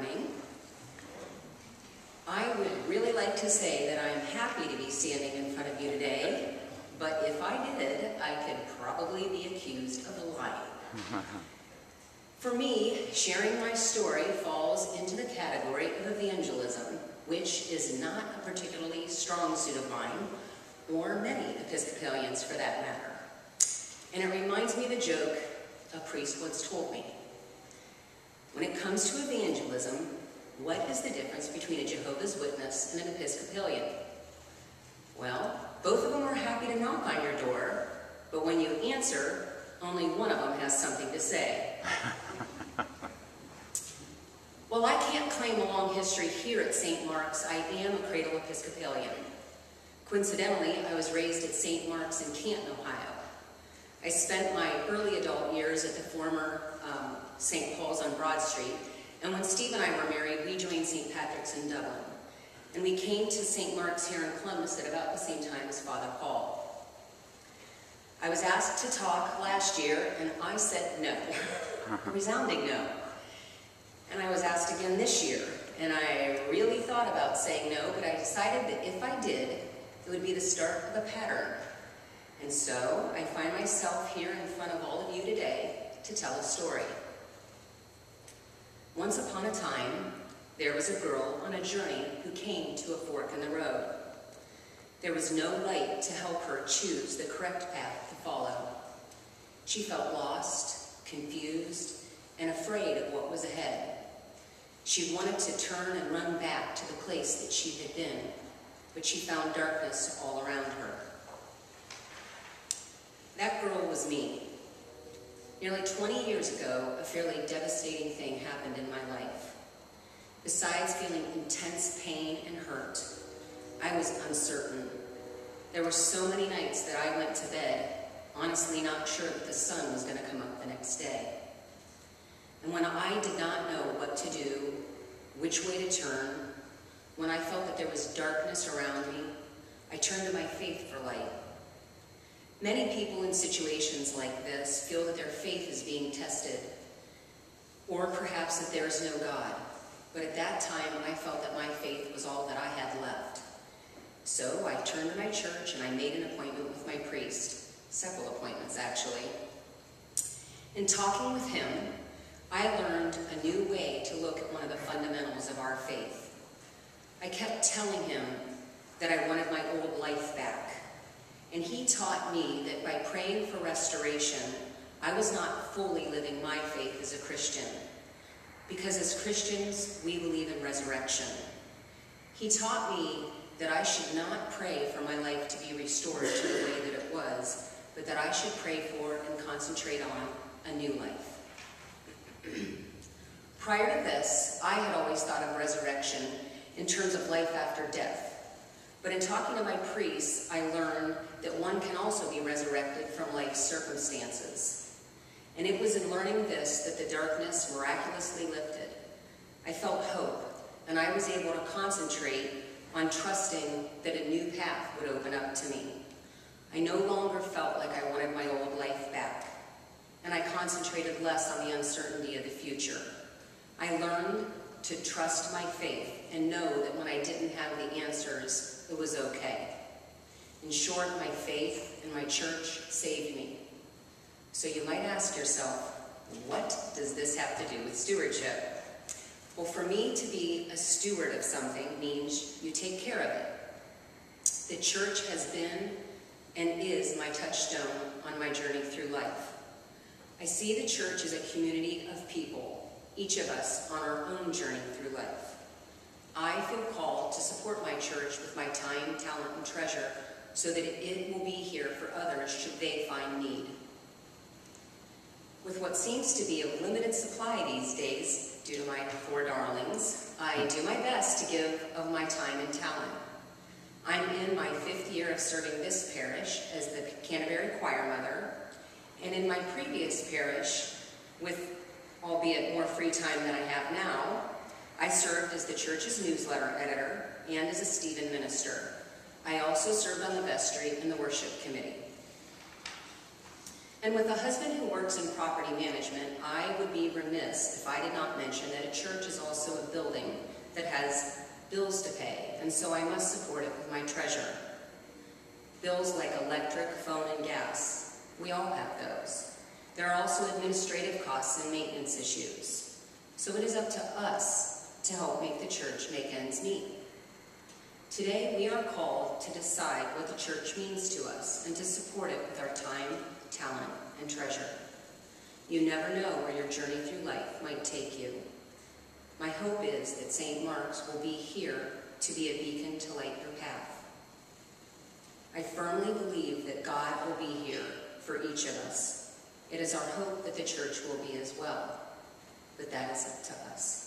morning. I would really like to say that I'm happy to be standing in front of you today, but if I did, I could probably be accused of lying. For me, sharing my story falls into the category of evangelism, which is not a particularly strong suit of mine, or many Episcopalians for that matter. And it reminds me of a joke a priest once told me. When it comes to evangelism, what is the difference between a Jehovah's Witness and an Episcopalian? Well, both of them are happy to knock on your door, but when you answer, only one of them has something to say. While I can't claim a long history here at St. Mark's, I am a cradle Episcopalian. Coincidentally, I was raised at St. Mark's in Canton, Ohio. I spent my early adult years at the former St. Paul's on Broad Street, and when Steve and I were married, we joined St. Patrick's in Dublin. And we came to St. Mark's here in Columbus at about the same time as Father Paul. I was asked to talk last year, and I said no, a resounding no. And I was asked again this year, and I really thought about saying no, but I decided that if I did, it would be the start of a pattern. And so I find myself here in front of all of you today to tell a story. Once upon a time, there was a girl on a journey who came to a fork in the road. There was no light to help her choose the correct path to follow. She felt lost, confused, and afraid of what was ahead. She wanted to turn and run back to the place that she had been, but she found darkness all around her. That girl was me. Nearly 20 years ago, a fairly devastating thing happened in my life. Besides feeling intense pain and hurt, I was uncertain. There were so many nights that I went to bed, honestly not sure that the sun was going to come up the next day. And when I did not know what to do, which way to turn, when I felt that there was darkness around me, I turned to my faith for light. Many people in situations like this feel that their faith is being tested, or perhaps that there is no God. But at that time, I felt that my faith was all that I had left. So I turned to my church and I made an appointment with my priest, several appointments actually. In talking with him, I learned a new way to look at one of the fundamentals of our faith. I kept telling him that I wanted my old life back. And he taught me that by praying for restoration, I was not fully living my faith as a Christian. Because as Christians, we believe in resurrection. He taught me that I should not pray for my life to be restored to the way that it was, but that I should pray for and concentrate on a new life. Prior to this, I had always thought of resurrection in terms of life after death. But in talking to my priest, I learned that one can also be resurrected from life's circumstances. And it was in learning this that the darkness miraculously lifted. I felt hope, and I was able to concentrate on trusting that a new path would open up to me. I no longer felt like I wanted my old life back, and I concentrated less on the uncertainty of the future. I learned to trust my faith and know that when I didn't have the answers, it was okay. In short, my faith and my church saved me. So you might ask yourself, what does this have to do with stewardship? Well, for me to be a steward of something means you take care of it. The church has been and is my touchstone on my journey through life. I see the church as a community of people, each of us on our own journey through life. I feel called to support my church with my time, talent, and treasure so that it will be here for others should they find need. With what seems to be a limited supply these days, due to my 4 darlings, I do my best to give of my time and talent. I'm in my 5th year of serving this parish as the Canterbury choir mother, and in my previous parish, with albeit more free time than I have now, I served as the church's newsletter editor and as a Stephen minister. I also served on the vestry and the worship committee. And with a husband who works in property management, I would be remiss if I did not mention that a church is also a building that has bills to pay, and so I must support it with my treasure. Bills like electric, phone, and gas. We all have those. There are also administrative costs and maintenance issues. So it is up to us to help make the church make ends meet. Today, we are called to decide what the church means to us and to support it with our time, talent, and treasure. You never know where your journey through life might take you. My hope is that St. Mark's will be here to be a beacon to light your path. I firmly believe that God will be here for each of us. It is our hope that the church will be as well, but that is up to us.